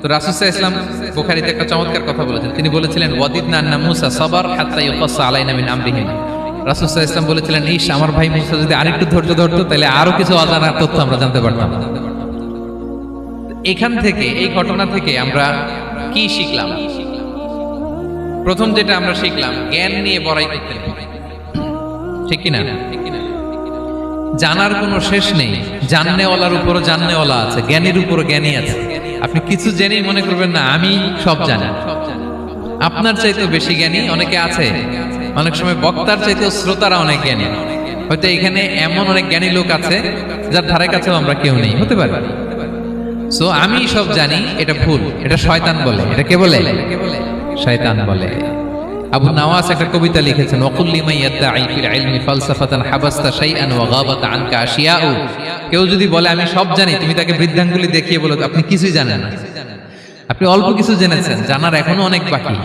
তো রাসূল সাল্লাল্লাহু আলাইহি ওয়াসাল্লাম বুখারীতে একটা চমৎকার কথা বলেছেন। তিনি বলেছিলেন ওয়াদিদনা আন্না মুসা সাবার হাত্তা ইউকাসসা আলাইনা মিন আমরিহিম। রাসূল সাল্লাল্লাহু আলাইহি ওয়াসাল্লাম বলেছিলেন, ইস আমার ভাই মুসা যদি আরেকটু ধৈর্য ধরতো তাহলে আরো কিছু অজানা তথ্য আমরা জানতে পারতাম। এখান থেকে, এই ঘটনা থেকে আমরা কি শিখলাম? প্রথম যেটা আমরা শিখলাম, জ্ঞান নিয়ে বড়াই করতে নেই, ঠিক কিনা? জানার কোনো শেষ নেই। জাননেওয়ালার উপরও জাননেওয়ালা আছে, জ্ঞানীর উপরও জ্ঞানী আছে। আপনি কিছু জেনেই মনে করবেন না আমি সব জানি। আপনার চাইতেও বেশি জ্ঞানী অনেকে আছে। অনেক সময় বক্তার চাইতেও শ্রোতারা অনেক জ্ঞানী। হয়তো এখানে এমন অনেক জ্ঞানী লোক আছে যার ধারে কাছেও আমরা কেউ নেই, হতে পারে। সো আমি সব জানি, এটা ভুল, এটা শয়তান বলে। এটা কে বলে? শয়তান বলে। আবু নাওয়াস একটা কবিতা লিখেছেন, ওয়াকুল্লি মান ইয়াদঈ ফিল ইলমি ফালসাফাতান হাবাসতা শাইআন ওয়া গাবাত আনকা আশিয়াউ। কেউ যদি বলে আমি সব জানি, তুমি তাকে বৃদ্ধাঙ্গুলি দেখিয়ে বলো আপনি কিছুই জানেন না। আপনি অল্প কিছু জেনেছেন, জানার এখনো অনেক বাকি।